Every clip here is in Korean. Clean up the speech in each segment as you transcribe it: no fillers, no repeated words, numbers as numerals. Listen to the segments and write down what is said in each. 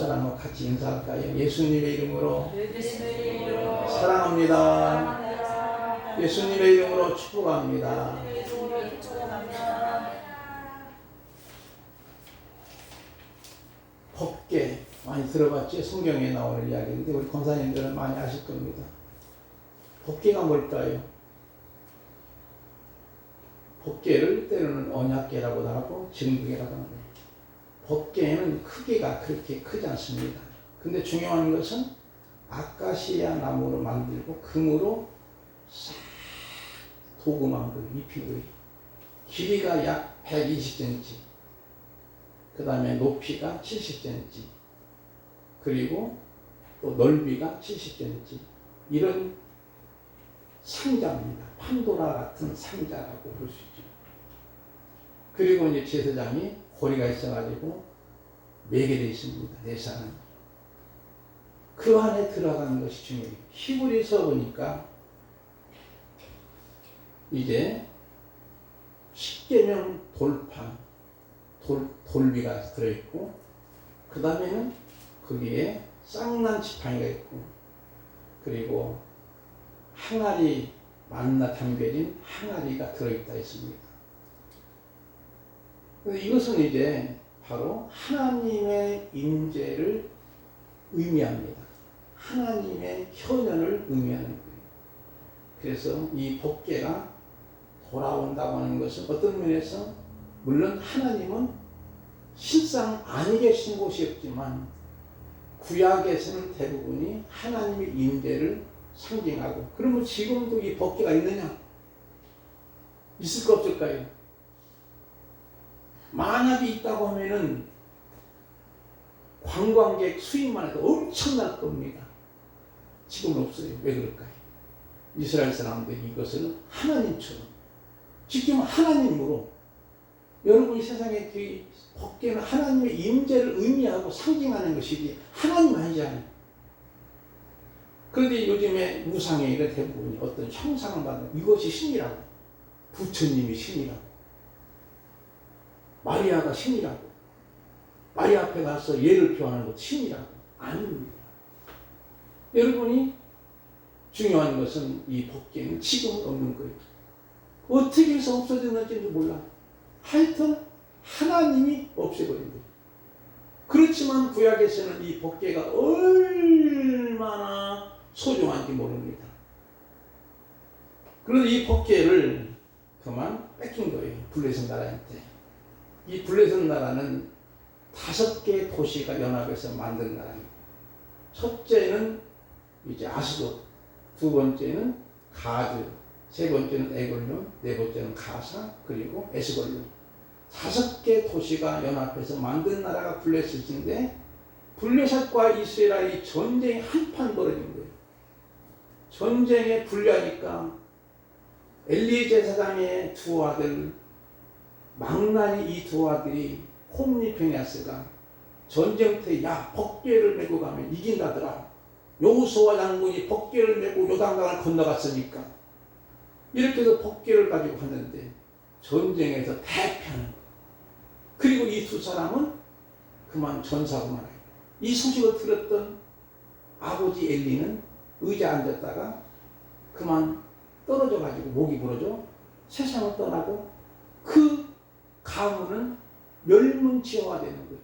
사랑과 같이 인사할까요? 예수님의 이름으로 사랑합니다. 예수님의 이름으로 축복합니다. 법계 많이 들어봤죠? 성경에 나오는 이야기인데 우리 권사님들은 많이 아실 겁니다. 법계가 뭘까요? 법계를 때로는 언약계라고도 하고 증거계라고 합니다. 법계에는 크기가 그렇게 크지 않습니다. 근데 중요한 것은 아카시아 나무로 만들고 금으로 싹 도금한 거 입힌 거예요. 길이가 약 120cm, 그 다음에 높이가 70cm, 그리고 또 넓이가 70cm. 이런 상자입니다. 판도라 같은 상자라고 볼 수 있죠. 그리고 이제 제사장이 고리가 있어가지고 매게 되어 있습니다. 네 사람. 그 안에 들어가는 것이 중요해요. 히브리서 보니까 이제 십계명 돌판, 돌비가 들어있고, 그 다음에는 거기에 쌍난 지팡이가 있고, 그리고 항아리 만나 담겨진 항아리가 들어있다 했습니다. 이것은 이제 바로 하나님의 임재를 의미합니다. 하나님의 현현을 의미하는 거예요. 그래서 이 법궤가 돌아온다고 하는 것은 어떤 면에서 물론 하나님은 실상 안 계신 곳이 없지만 구약에서는 대부분이 하나님의 임재를 상징하고, 그러면 지금도 이 법궤가 있느냐? 있을까 없을까요? 만약에 있다고 하면은 관광객 수입만 해도 엄청날 겁니다. 지금은 없어요. 왜 그럴까요? 이스라엘 사람들이 이것을 하나님처럼, 지금 하나님으로, 여러분이 세상에 그 법궤는 하나님의 임재를 의미하고 상징하는 것이지 하나님 아니잖아요. 그런데 요즘에 우상에 이런 대부분이 어떤 형상을 받는, 이것이 신이라고, 부처님이 신이라고, 마리아가 신이라고, 마리아 앞에 가서 예를 표하는 것 신이라고. 아닙니다. 여러분이 중요한 것은 이 법궤는 지금은 없는 거예요. 어떻게 해서 없어졌는지도 몰라. 하여튼 하나님이 없애버린 거예요. 그렇지만 구약에서는 이 법궤가 얼마나 소중한지 모릅니다. 그런데 이 법궤를 그만 뺏긴 거예요. 블레셋 나라한테. 이 블레셋 나라는 5개의 도시가 연합해서 만든 나라입니다. 첫째는 이제 아스돗, 두 번째는 가드, 세 번째는 에글론, 네 번째는 가사, 그리고 에스골론. 5개 도시가 연합해서 만든 나라가 블레셋인데, 블레셋과 이스라엘이 전쟁이 한판 벌어진 거예요. 전쟁에 불리하니까 엘리 제사장의 두 아들, 망나니 이 두 아들이 홈리 베냐스가 전쟁터에 야 법궤를 메고 가면 이긴다더라. 여호수아 장군이 법궤를 메고 요단강을 건너갔으니까 이렇게 해서 법궤를 가지고 갔는데 전쟁에서 대패하는 거예요. 그리고 이 두 사람은 그만 전사하고 말아요. 이 소식을 들었던 아버지 엘리는 의자에 앉았다가 그만 떨어져 가지고 목이 부러져 세상을 떠나고 그 가문은 멸문지화가 되는 거예요.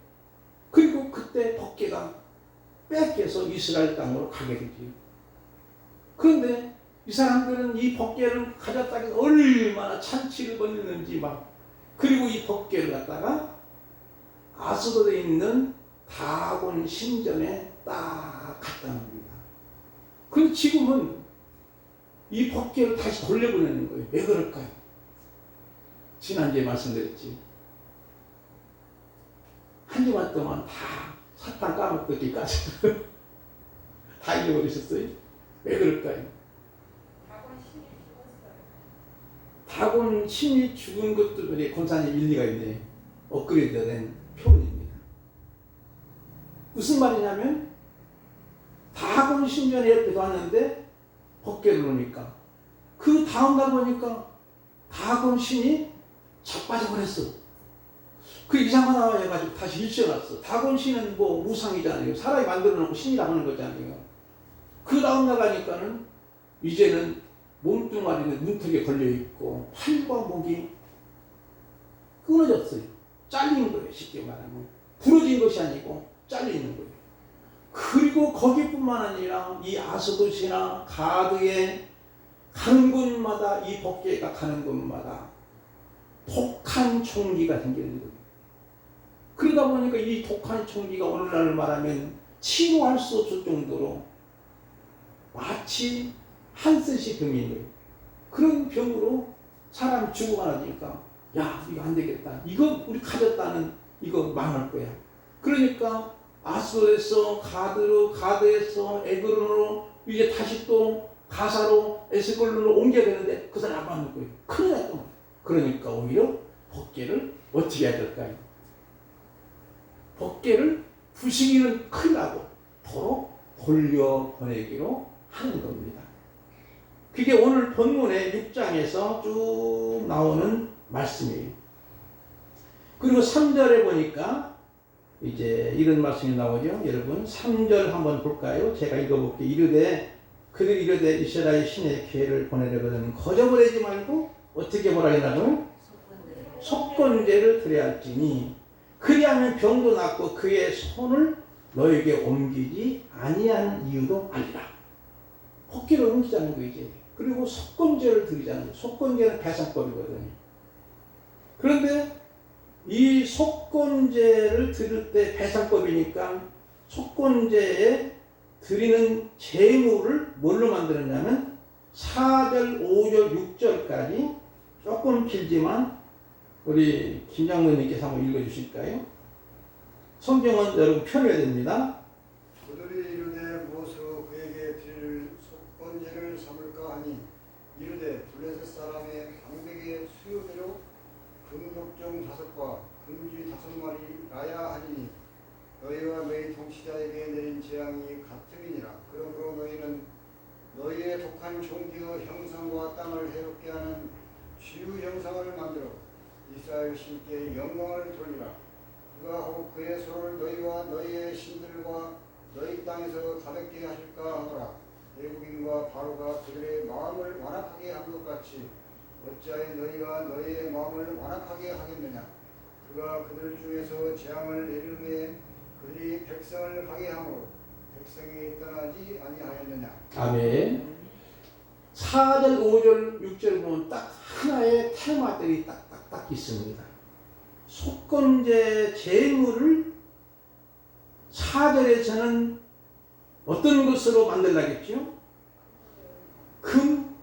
그리고 그때 법궤가 뺏겨서 이스라엘 땅으로 가게 되지. 그런데 이 사람들은 이 법궤를 가졌다가 해서 얼마나 찬치를 벌였는지 막, 그리고 이 법궤를 갖다가 아스돗에 있는 다곤 신전에 딱 갖다 놉니다. 그런데 지금은 이 법궤를 다시 돌려보내는 거예요. 왜 그럴까요? 지난주에 말씀드렸지. 한 주간 동안 다 사탕 까먹기까지 다 잊어버리셨어요? 왜 그럴까요? 다곤 신이 죽은 것도 우리 권사님 일리가 있네. 업그레이드된 표현입니다. 무슨 말이냐면 다곤 신전에 옆에 왔는데 법궤를 놓으니까 그 다음날 보니까 다곤 신이 자빠져 버렸어. 그 이상하다 해가지고 다시 일시해놨어. 다곤신은 뭐 우상이잖아요. 사람이 만들어 놓고 신이라고 하는 거잖아요. 그 다음 나가니까는 이제는 몸뚱아리는 문턱에 걸려있고 팔과 목이 끊어졌어요. 잘린 거예요. 쉽게 말하면. 부러진 것이 아니고 잘리는 거예요. 그리고 거기뿐만 아니라 이 아스도시나 가드에 가는 곳마다 이 법계가 가는 곳마다 독한 총기가 생기는 거예요. 그러다 보니까 이 독한 총기가 오늘날 말하면 치료할 수 없을 정도로 마치 한셋이 병인 거예요. 그런 병으로 사람이 죽어가니까 야 이거 안 되겠다. 이거 우리 가졌다는 이거 망할 거야. 그러니까 아스도에서 가드에서 에그론으로 이제 다시 또 가사로 에스골론으로 옮겨야 되는데 그것은 안 맞는 거예요. 큰일 났단 말이에요. 그러니까 오히려 법계를 어떻게 해야 될까요? 법계를 부시기는 큰일 나고 도로 돌려보내기로 하는 겁니다. 그게 오늘 본문의 6장에서 쭉 나오는 말씀이에요. 그리고 3절에 보니까 이제 이런 말씀이 나오죠. 여러분 3절 한번 볼까요? 제가 읽어볼게요. 이르되 그들 이르되 이스라엘 신의 기회를 보내려거든 거저버리지 말고 어떻게 뭐라 했나고요? 속건제를 드려야 할지니 그리하면 병도 낫고 그의 손을 너에게 옮기지 아니한 이유도 아니라. 법계를 옮기자는 거 이제. 그리고 속건제를 드리자는 거예요. 속건제는 배상법이거든요. 그런데 이 속건제를 드릴 때 배상법이니까 속건제에 드리는 제물을 뭘로 만들었냐면 4절, 5절, 6절까지 조금 길지만 우리 김장모님께서 한번 읽어주실까요? 성경은 여러분 펴려야 됩니다. 그들이 이르되 무엇으로 그에게 드릴 속건제를 삼을까 하니 이르되 블레셋 사람의 방백의 수요대로 금독종 5과 금쥐 5마리라야 하니 너희와 너희 통치자에게 내린 재앙이 같음이니라. 그러므로 너희는 너희의 독한 종기의 형상과 땅을 해롭게 하는 주유 형상을 만들어 이스라엘 신께 영광을 돌리라. 그가 혹 그의 손을 너희와 너희의 신들과 너희 땅에서 가볍게 하실까 하노라. 애국인과 바로가 그들의 마음을 완악하게 한 것 같이 어찌하여 너희가 너희의 마음을 완악하게 하겠느냐. 그가 그들 중에서 재앙을 내리는 그들이 백성을 하게 하므로 백성이 떠나지 아니하였느냐. 아멘. 4절, 5절, 6절 보면 딱 하나의 테마들이 딱 있습니다. 속건제 제물을 4절에서는 어떤 것으로 만들라겠죠? 금,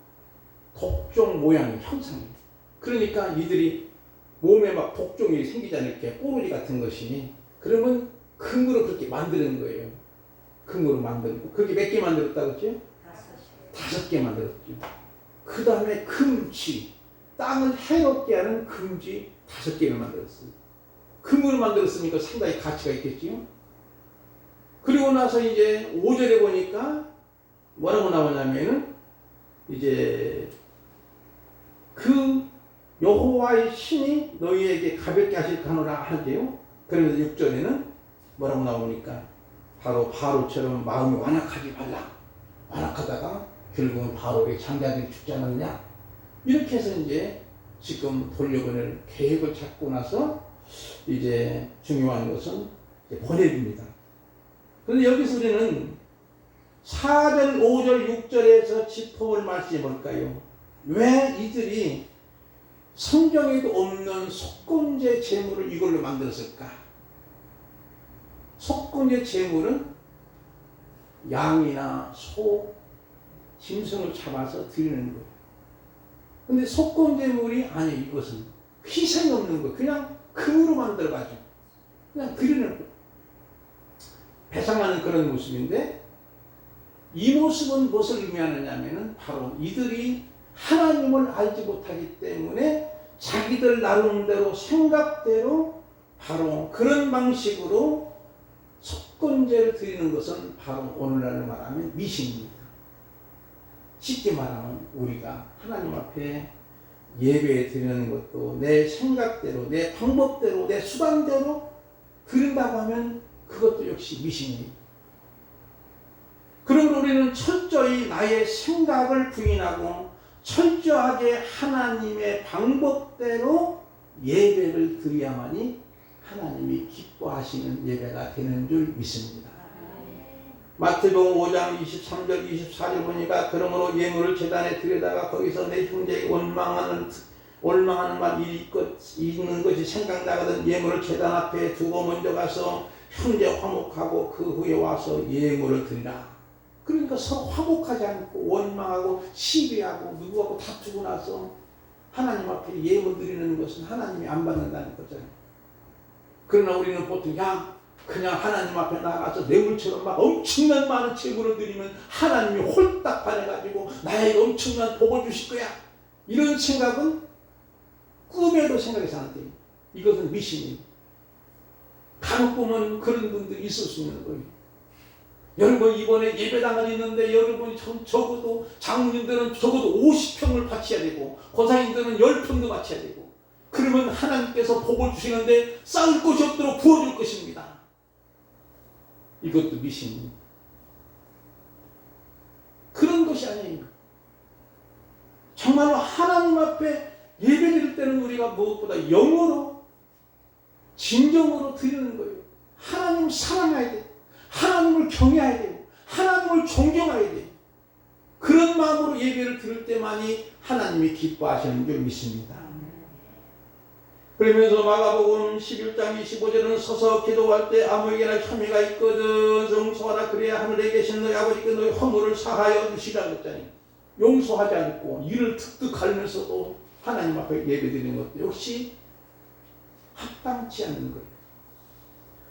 독종 모양의 형상입니다. 그러니까 이들이 몸에 막 독종이 생기잖아요. 이렇게 꼬르지 같은 것이. 그러면 금으로 그렇게 만드는 거예요. 금으로 만들고. 그렇게 몇 개 만들었다고 했죠? 5개 만들었죠. 그 다음에 금지. 땅을 해롭게 하는 금지 5개를 만들었어요. 금으로 만들었으니까 상당히 가치가 있겠지요. 그리고 나서 이제 5절에 보니까 뭐라고 나오냐면은 이제 그 여호와의 신이 너희에게 가볍게 하실 가노라 하는데요. 그러면서 6절에는 뭐라고 나오니까 바로처럼 마음이 완악하지 말라. 완악하다가 결국은 바로의 장자들이 죽지 않았냐. 이렇게 해서 이제 지금 돌려보낼 계획을 잡고 나서 이제 중요한 것은 이제 보내줍니다. 그런데 여기서 우리는 4절, 5절, 6절에서 짚어볼 말씀이 뭘까요? 왜 이들이 성경에도 없는 속건제 제물을 이걸로 만들었을까? 속건제 제물은 양이나 소, 짐승을 잡아서 드리는 거예요. 근데 속건제물이 아니 이것은 희생이 없는 거 그냥 금으로 만들어가지고 그냥 드리는 거예요. 배상하는 그런 모습인데 이 모습은 무엇을 의미하느냐면은 바로 이들이 하나님을 알지 못하기 때문에 자기들 나름대로 생각대로 바로 그런 방식으로 속건제를 드리는 것은 바로 오늘날 말하면 미신입니다. 쉽게 말하면 우리가 하나님 앞에 예배 드리는 것도 내 생각대로, 내 방법대로, 내 수단대로 드린다고 하면 그것도 역시 미신이에요. 그러므로 우리는 철저히 나의 생각을 부인하고 철저하게 하나님의 방법대로 예배를 드려야만이 하나님이 기뻐하시는 예배가 되는 줄 믿습니다. 마태복음 5장 23절 24절 보니까 그러므로 예물을 제단에 들여다가 거기서 내 형제에게 원망하는 만 일이 있는 것이 생각나거든 예물을 제단 앞에 두고 먼저 가서 형제 화목하고 그 후에 와서 예물을 드리라. 그러니까 서로 화목하지 않고 원망하고 시비하고 누구하고 다투고 나서 하나님 앞에 예물 드리는 것은 하나님이 안 받는다는 거잖아요. 그러나 우리는 보통 그냥 하나님 앞에 나가서 뇌물처럼 막 엄청난 많은 제물을 드리면 하나님이 홀딱 반해가지고 나에게 엄청난 복을 주실 거야. 이런 생각은 꿈에도 생각해서 안 돼요. 이것은 미신이에요. 간혹 보면 그런 분들이 있을 수 있는 거예요. 여러분 이번에 예배당을 있는데 여러분이 적어도 장로님들은 적어도 50평을 바쳐야 되고 권사님들은 10평도 바쳐야 되고 그러면 하나님께서 복을 주시는데 쌓을 곳이 없도록 부어줄 것입니다. 이것도 미신입니다. 그런 것이 아니에요. 정말로 하나님 앞에 예배드릴 때는 우리가 무엇보다 영어로 진정으로 드리는 거예요. 하나님을 사랑해야 돼요. 하나님을 경외해야 돼요. 하나님을 존경해야 돼요. 그런 마음으로 예배를 드릴 때만이 하나님이 기뻐하시는 줄 믿습니다. 그러면서 마가복음 11장 25절은 서서 기도할 때 아무에게나 혐의가 있거든 용서하라 그래야 하늘에 계신 너희 아버지께 너희 허물을 사하여 주시라고 했잖아요. 용서하지 않고 이를 툭툭 가리면서도 하나님 앞에 예배드리는 것도 역시 합당치 않는 거예요.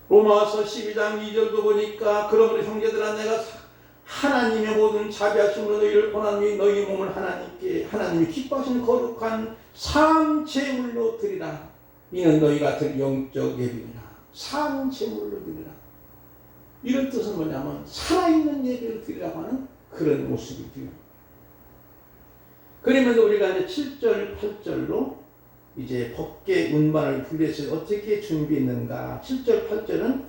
로마서 12장 2절도 보니까 그러므로 형제들아 내가 하나님의 모든 자비하심으로 너희를 권하노니 너희 몸을 하나님이 기뻐하시는 거룩한 상제물로 드리라. 이는 너희가 드릴 영적 예배니라. 상제물로 드리라. 이런 뜻은 뭐냐면 살아있는 예배를 드리라고 하는 그런 모습이죠. 그러면서 우리가 이제 7절 8절로 이제 법계 운반을 분리해서 어떻게 준비했는가. 7절 8절은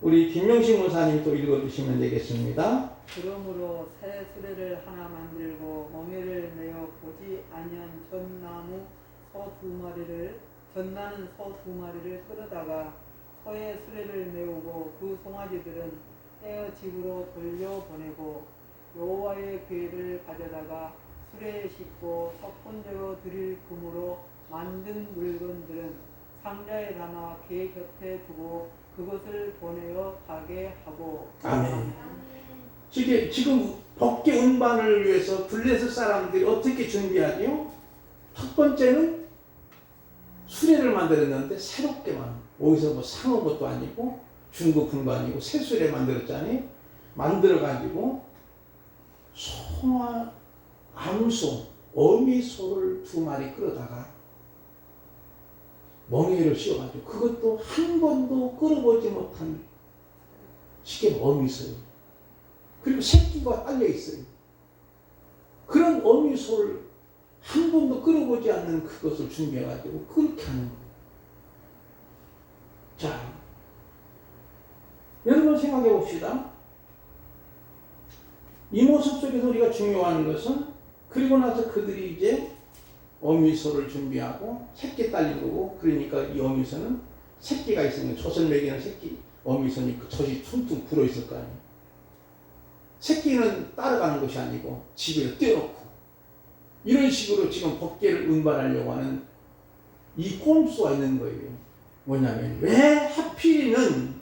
우리 김명식 목사님이 또 읽어주시면 되겠습니다. 그러므로 새 수레를 하나 만들고 멍에를 내어 보지 아니한 전나는 소 두 마리를 끌어다가 소의 수레를 메우고 그 송아지들은 떼어 집으로 돌려보내고 여호와의 궤를 가져다가 수레에 싣고 첫 번째로 드릴 금으로 만든 물건들은 상자에 담아 궤 곁에 두고 그것을 보내어 가게 하고. 아멘. 지금 법계 운반을 위해서 블레셋 사람들이 어떻게 준비하죠? 첫 번째는 수레를 만들었는데 새롭게만 어디서 뭐 사온 것도 아니고 중고품도 아니고 새 수레 만들었잖아요. 만들어가지고 소와 암소, 어미소를 2마리 끌어다가 멍에를 씌워가지고 그것도 한 번도 끌어보지 못한 쉽게 어미소예요. 그리고 새끼가 딸려있어요. 그런 어미소를 한 번도 끌어보지 않는 그것을 준비해가지고 그렇게 하는 거예요. 자, 여러분 생각해 봅시다. 이 모습 속에서 우리가 중요한 것은 그리고 나서 그들이 이제 어미소를 준비하고 새끼 딸린 거고 그러니까 이 어미소는 새끼가 있으면 젖을 먹이는 새끼 어미소니 그 젖이 퉁퉁 불어있을 거 아니에요. 새끼는 따라가는 것이 아니고 집에 떼어놓고 이런 식으로 지금 법계를 운반하려고 하는 이 꼼수가 있는 거예요. 뭐냐면 왜 하필이면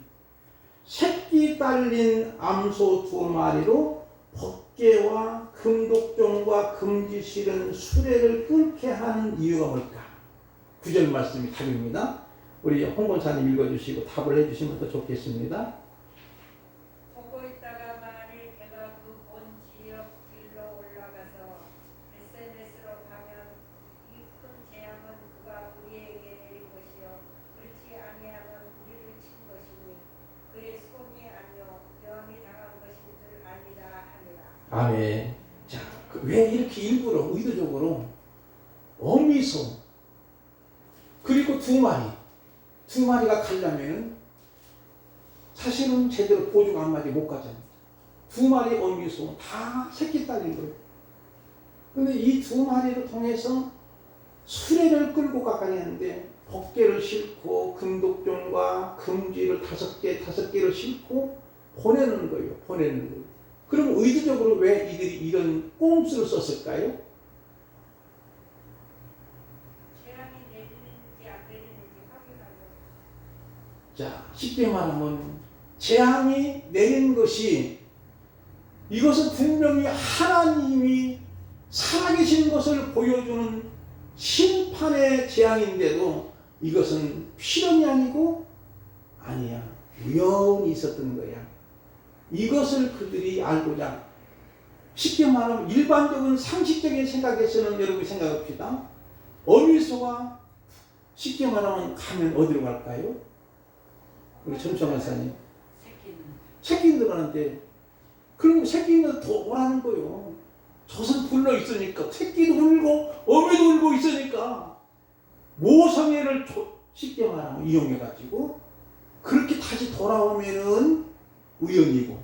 새끼 딸린 암소 2마리로 법계와 금독종과 금지실은 수레를 끊게 하는 이유가 뭘까? 9절 말씀이 답입니다. 우리 홍 권사님 읽어주시고 답을 해주시면 더 좋겠습니다. 보고 있다가 만일 걔가 그 본 지역 길로 올라가서 SNS로 가면 이 큰 재앙은 그가 우리에게 내린 것이요 그렇지 아니하면 우리를 친 것이니 그의 손이 아니요 명이 당한 것인 줄 아니라 하니라. 아멘. 자, 왜 이렇게 일부러 의도적으로 어미소, 그리고 두 마리가 가려면은 사실은 제대로 보조가 한 마리 못 가잖아요. 두 마리 어미소 다 새끼 딸린 거예요. 근데 이 두 마리를 통해서 수레를 끌고 가가는데 법궤를 싣고 금독종과 금쥐를 5개를 싣고 보내는 거예요. 그럼 의도적으로 왜 이들이 이런 꼼수를 썼을까요? 재앙이 내리는지 안 내리는지 확인하려고. 자, 쉽게 말하면 재앙이 내린 것이, 이것은 분명히 하나님이 살아계신 것을 보여주는 심판의 재앙인데도 이것은 필연이 아니고 아니야, 우연히 있었던 거야. 이것을 그들이 알고자, 쉽게 말하면 일반적인 상식적인 생각에서는 여러분 생각합시다. 어미소가 쉽게 말하면 가면 어디로 갈까요? 우리 전청환사님 새끼들 하는데, 그럼 새끼는 더 오라는 거요. 젖은 불러 있으니까, 새끼도 울고 어미도 울고 있으니까 모성애를 쉽게 말하면 이용해가지고 그렇게 다시 돌아오면은 우연이고,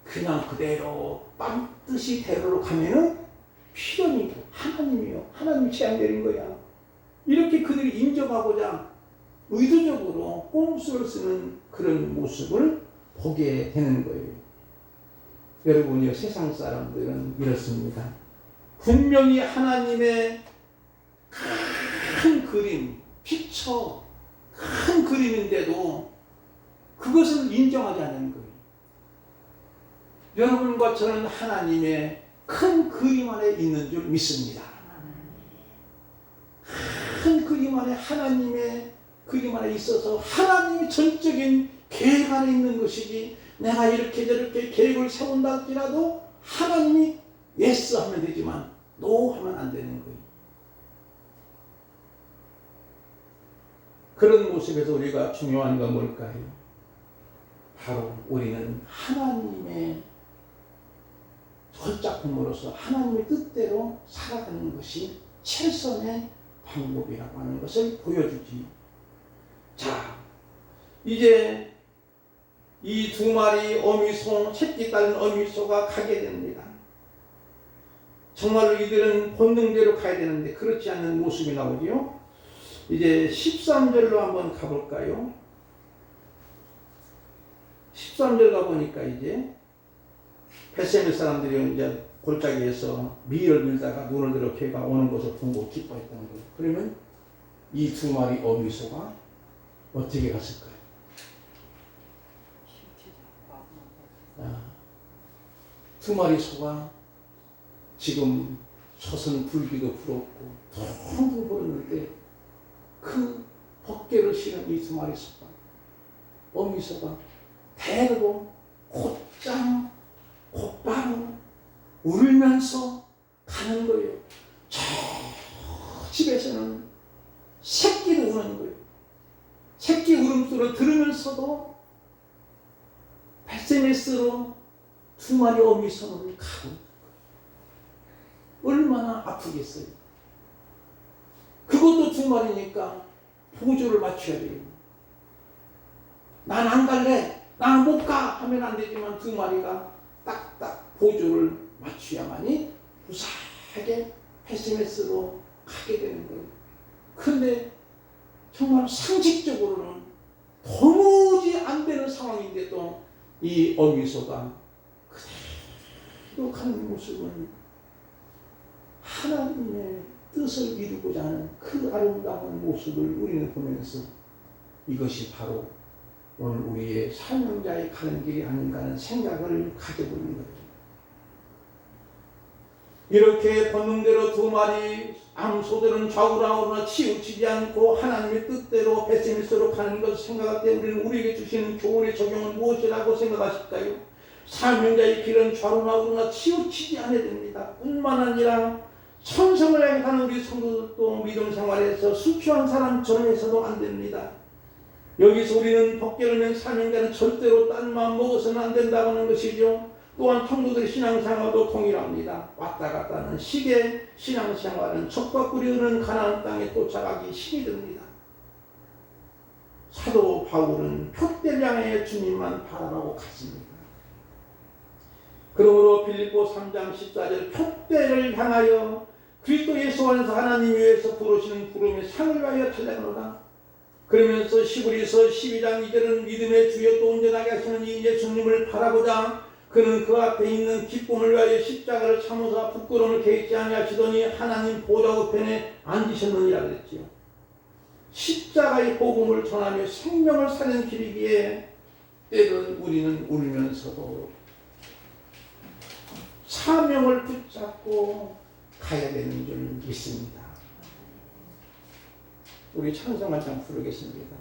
그냥 그대로 빰뜻이 대로로 가면은 필연이고 하나님이요, 하나님이 재앙 내린 거야. 이렇게 그들이 인정하고자 의도적으로 꼼수를 쓰는 그런 모습을 보게 되는 거예요. 여러분이요, 세상 사람들은 이렇습니다. 분명히 하나님의 큰 그림, 피처, 큰 그림인데도 그것을 인정하지 않는 거예요. 여러분과 저는 하나님의 큰 그림 안에 있는 줄 믿습니다. 큰 그림 안에, 하나님의 그림 안에 있어서 하나님의 전적인 계획 안에 있는 것이지, 내가 이렇게 저렇게 계획을 세운다 할지라도 하나님이 예스 하면 되지만 노 하면 안 되는 거예요. 그런 모습에서 우리가 중요한 건 뭘까요? 바로 우리는 하나님의 헐작품으로서 하나님의 뜻대로 살아가는 것이 최선의 방법이라고 하는 것을 보여주지. 자, 이제 이 두 마리 어미소, 새끼 딸린 어미소가 가게 됩니다. 정말로 이들은 본능대로 가야 되는데 그렇지 않는 모습이 나오죠. 이제 13절로 한번 가볼까요? 13절 가보니까 이제 벳세메 사람들이 이제 골짜기에서 미를 밀다가 눈을 들어 개가 오는 것을 보고 기뻐했다는 거예요. 그러면 이 두 마리 어미소가 어떻게 갔을까요? 두 마리 소가 지금 젖은 불기도 불었고 텅텅 불었는데 그 법궤를 실은 이 두 마리 소가, 어미소가 대로 곧장 곧바로 울면서 가는 거예요. 저 집에서는 새끼도 우는 거예요. 새끼 울음소리를 들으면서도 벳세메스로 두 마리 어미소는 가고, 얼마나 아프겠어요. 그것도 두 마리니까 보조를 맞춰야 돼요. 난 안 갈래, 난 못 가 하면 안 되지만 두 마리가 딱딱 보조를 맞춰야만이 무사하게 벳세메스로 가게 되는 거예요. 그런데 정말 상식적으로는 도무지 안 되는 상황인데도 이 어미소가 그대로 가는 모습은 하나님의 뜻을 이루고자 하는 그 아름다운 모습을 우리는 보면서 이것이 바로 오늘 우리의 사명자의 가는 길이 아닌가 하는 생각을 가져보는 거죠. 이렇게 본능대로 두 마리 암소들은 좌우랑으로나 치우치지 않고 하나님의 뜻대로 벳세메스로 가는 것을 생각할 때 우리는 우리에게 주시는 교훈의 적용은 무엇이라고 생각하실까요? 사명자의 길은 좌우랑으로나 치우치지 않아야 됩니다. 뿐만 아니라 천성을 향하는 우리 성도들도 믿음 생활에서 수치한 사람처럼 해서도 안 됩니다. 여기서 우리는 법궤를 맨 사명자는 절대로 딴 마음 먹어서는 안 된다고 하는 것이죠. 또한 성도들의 신앙생활도 동일합니다. 왔다 갔다 하는 시계 신앙생활은 젖과 꿀이 흐르는 가나안 땅에 도착하기 힘이 듭니다. 사도 바울은 표대를 향해 주님만 바라보고 갔습니다. 그러므로 빌립보 3장 14절 표대를 향하여 그리스도 예수 안에서 하나님 위에서 부르시는 부름의 상을 위하여 달려가노라. 그러면서 시브리서 12장 2절은 믿음의 주여 또 온전하게 하시는 이 예수님을 바라보자. 그는 그 앞에 있는 기쁨을 위하여 십자가를 참으사 부끄러움을 개의치 아니하시더니 하나님 보좌 우편에 앉으셨느니라 그랬지요. 십자가의 복음을 전하며 생명을 사는 길이기에 때로는 우리는 울면서도 사명을 붙잡고 가야 되는 줄 믿습니다. 우리 찬송 한 장 부르겠습니다.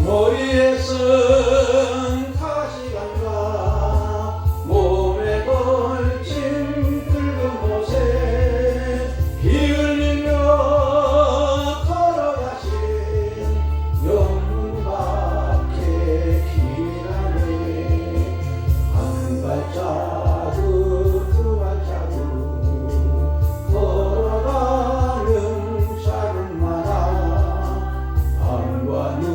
머리에 쓴 가시관과 몸에 걸친 붉은 옷에 피 흘리며 걸어가신 영문 밖에 길하네. 한 발자국 두 발자국 걸어가는 자국마다 밤과 눈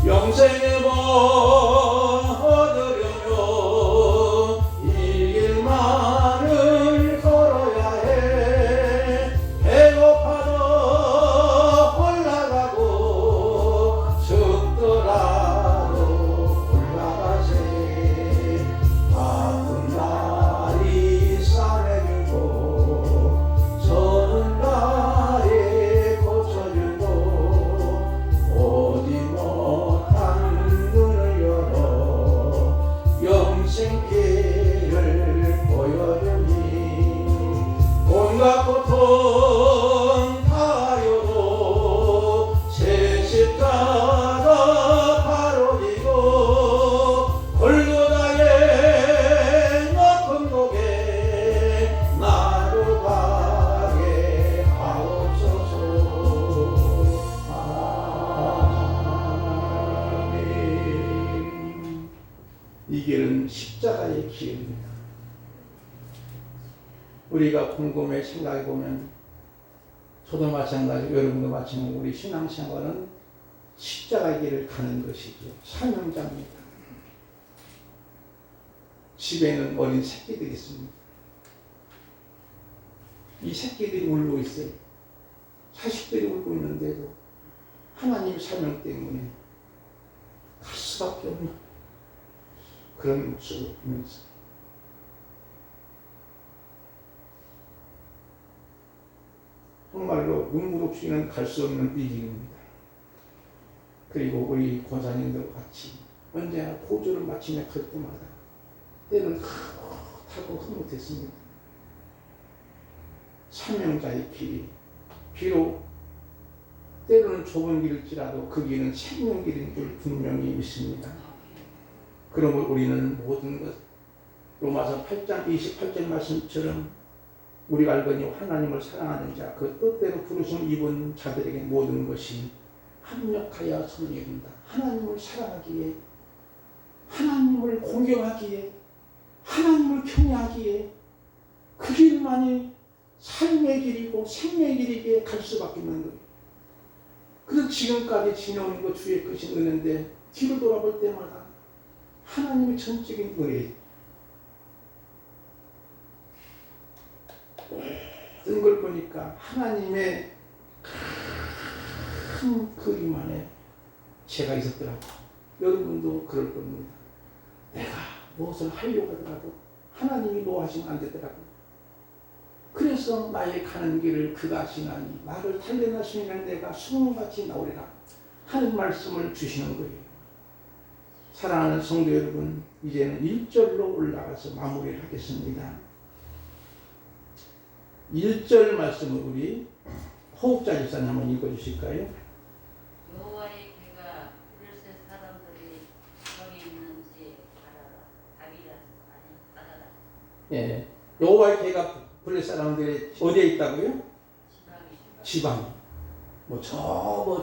영생의 법 얻으려면 이 길만을 걸어야 해. 배고파도 올라가고 춥더라도 올라가세. 아픈 날이 싸매주고 저는 날이 고쳐주고 오지 생길을 보여주니 온갖 고통 다하여도 새 십자가 바로 지고 골고다의 높은 목에 나로 가게 하옵소서. 아멘. 이 길은 십자가의 길입니다. 우리가 곰곰이 생각해 보면 저도 마찬가지고 여러분도 마찬가지고 우리 신앙생활은 십자가의 길을 가는 것이죠. 사명자입니다. 집에는 어린 새끼들이 있습니다. 이 새끼들이 울고 있어요. 자식들이 울고 있는데도 하나님 사명 때문에 갈 수밖에 없는 그런 모습을 보면서 정말로 눈물 없이는 갈 수 없는 이 길입니다. 그리고 우리 권사님들 같이 언제나 고조를 마치며 갈 때마다 때는 타고 흐뭇했습니다. 사명자의 길이 비록 때로는 좁은 길일지라도 그 길은 생명길인 줄 분명히 믿습니다. 그러므로 우리는 모든 것 로마서 8장 28절 말씀처럼 우리가 알거니 하나님을 사랑하는 자 그 뜻대로 부르심 입은 자들에게 모든 것이 합력하여 선이된다. 하나님을 사랑하기에 하나님을 공경하기에 하나님을 하나님을 경외하기에 그 길만이 삶의 길이고 생명의 길이기에 갈 수밖에 없는 거예요. 그래서 지금까지 지내오는 거 주의 것이 느는데 뒤로 돌아볼 때마다 하나님의 전적인 은혜, 모든 걸 보니까 하나님의 큰 그림 안에 제가 있었더라고. 여러분도 그럴 겁니다. 내가 무엇을 하려고 하더라도 하나님이 노하시면 안 되더라고. 그래서 나의 가는 길을 그가 아시나니 나를 달려나시면 내가 수문같이 나오리라 하는 말씀을 주시는 거예요. 사랑하는 성도 여러분, 이제는 1절로 올라가서 마무리를 하겠습니다. 1절 말씀을 우리 호흡자 집사님 한번 읽어주실까요? 여호와의 개가 블레셋 사람들이 거기 있는지 알아라. 답이라 아니 따라라. 예, 여호와의 개가 블레셋 사람들이 어디에 있다고요? 지방이. 뭐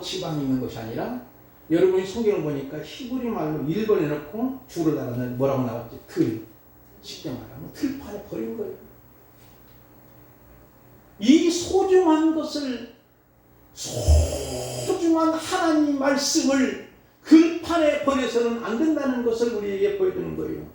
지방이 있는 것이 아니라 여러분이 성경을 보니까 히브리 말로 1번에 넣고 줄을 달아는 뭐라고 나왔지? 틀. 쉽게 말하면 틀판에 버린 거예요. 이 소중한 것을, 소중한 하나님 말씀을 글판에 버려서는 안 된다는 것을 우리에게 보여주는 거예요.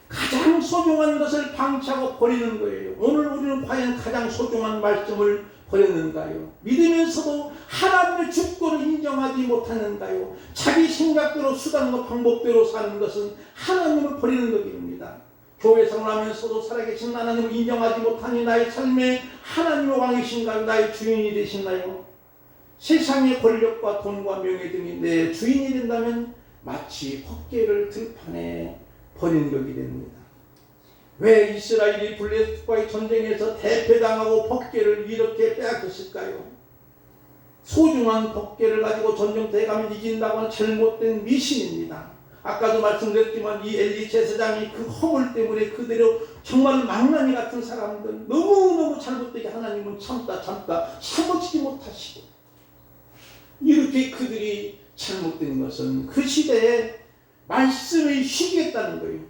가장 소중한 것을 방치하고 버리는 거예요. 오늘 우리는 과연 가장 소중한 말씀을 버렸는가요? 믿으면서도 하나님의 주권을 인정하지 못하는가요? 자기 생각대로 수단과 방법대로 사는 것은 하나님을 버리는 것입니다. 교회 생활하면서도 살아계신 하나님을 인정하지 못하니 나의 삶에 하나님의 왕이신가요? 나의 주인이 되시나요? 세상의 권력과 돈과 명예 등이 내 주인이 된다면 마치 헛개를 들판에 버린 격이 됩니다. 왜 이스라엘이 블레셋과의 전쟁에서 대패당하고 헛개를 이렇게 빼앗겼을까요? 소중한 헛개를 가지고 전쟁터에 가면 이긴다고 하는 잘못된 미신입니다. 아까도 말씀드렸지만 이 엘리 제사장이 그 허물 때문에 그대로 정말 망나니 같은 사람들, 너무너무 잘못되게 하나님은 참다 참아지지 못하시고, 이렇게 그들이 잘못된 것은 그 시대에 말씀이 쉬겠다는 거예요.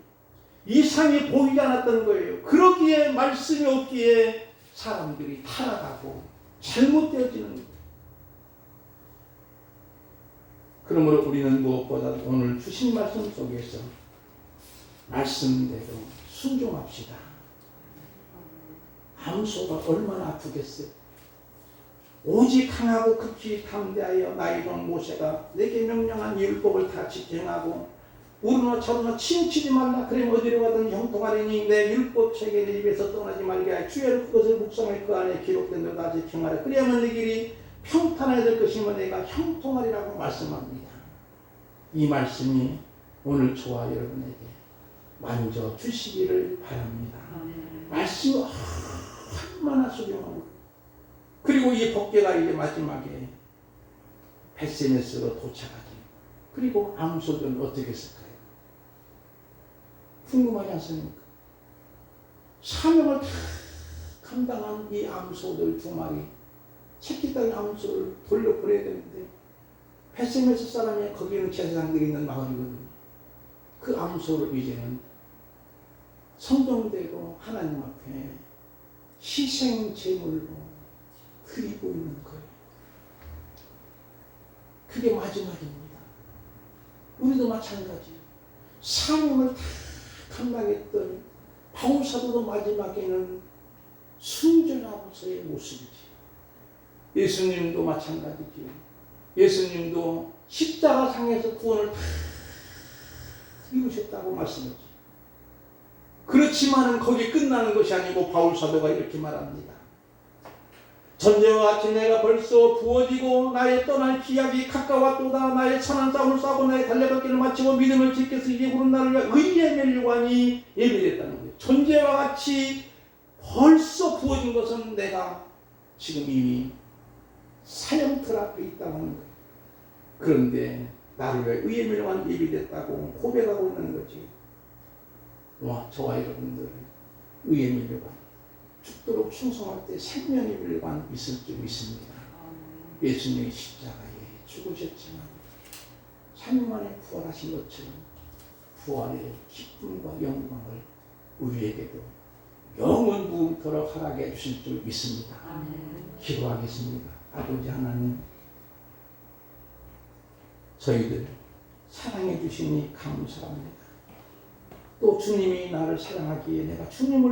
이상이 보이지 않았던 거예요. 그러기에 말씀이 없기에 사람들이 타락하고 잘못되어지는 거예요. 그러므로 우리는 무엇보다 오늘 주신 말씀 속에서 말씀대로 순종합시다. 암소가 얼마나 아프겠어요. 오직 강하고 극히 담대하여 나의 종 모세가 내게 명령한 율법을 다 지켜행하고 우르나 저르나 치우치지 말라. 그러면 어디로 가든 형통하리니 내 율법 책에 내 입에서 떠나지 말게 하여 주의 그것을 묵상할 그 안에 기록된 대로 다 지켜하라. 그리하면 내 길이 평탄하게 될 것이며 내가 형통하리라고 말씀합니다. 이 말씀이 오늘 저와 여러분에게 만져 주시기를 바랍니다. 말씀이 얼마나 소중하고, 그리고 이 법궤가 이제 마지막에 벳세메스로 도착하지. 그리고 암소들은 어떻게 했을까요? 궁금하지 않습니까? 사명을 다 감당한 이 암소들 2마리, 새끼 딸 암소를 돌려보내야 되는데 벳세메스 사람이 거기는 제사장들이 있는 마을이거든요. 그 암소를 이제는 성경대로 하나님 앞에 희생 제물로 드리고 있는 거예요. 그게 마지막입니다. 우리도 마찬가지예요. 사명을 다 감당했던 바울사도도 마지막에는 순전하고서의 모습이지. 예수님도 마찬가지지요. 예수님도 십자가 상에서 구원을 다 이루셨다고 말씀했죠. 그렇지만은 거기 끝나는 것이 아니고 바울사도가 이렇게 말합니다. 전쟁과 같이 내가 벌써 부어지고 나의 떠날 기약이 가까웠도다. 나의 선한 싸움을 싸고 나의 달려갈 길을 마치고 믿음을 지켜서 이제 오른 나를 위해 의의 멸류관이 예비됐다는 거예요. 전쟁과 같이 벌써 부어진 것은 내가 지금 이미 사형틀 앞에 있다고 하는 거예요. 그런데 나를 위해 의의 멸류관이 예비됐다고 고백하고 있는 거지. 와, 저와 여러분들 의의 멸류관, 죽도록 충성할 때 생명의 멸류관 있을 줄 믿습니다. 예수님이 십자가에 죽으셨지만 3일 만에 부활하신 것처럼 부활의 기쁨과 영광을 우리에게도 영원 무음토록 허락해 주실 줄 믿습니다. 아멘. 기도하겠습니다. 아버지 하나님, 저희들 사랑해 주시니 감사합니다. 또 주님이 나를 사랑하기에 내가 주님을